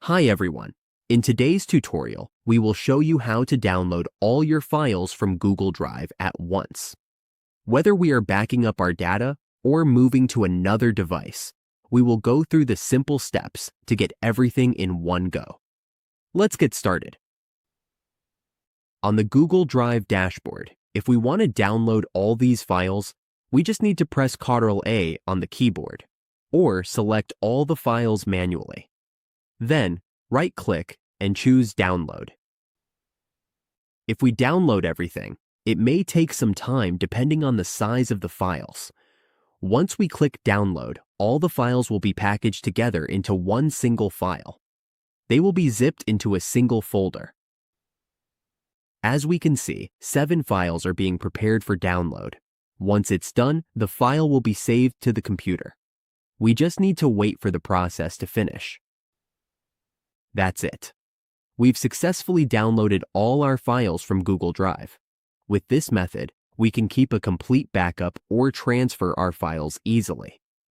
Hi everyone. In today's tutorial, we will show you how to download all your files from Google Drive at once. Whether we are backing up our data or moving to another device, we will go through the simple steps to get everything in one go. Let's get started. On the Google Drive dashboard, if we want to download all these files, we just need to press Ctrl-A on the keyboard, or select all the files manually. Then, right-click and choose Download. If we download everything, it may take some time depending on the size of the files. Once we click Download, all the files will be packaged together into one single file. They will be zipped into a single folder. As we can see, 7 files are being prepared for download. Once it's done, the file will be saved to the computer. We just need to wait for the process to finish. That's it. We've successfully downloaded all our files from Google Drive. With this method, we can keep a complete backup or transfer our files easily.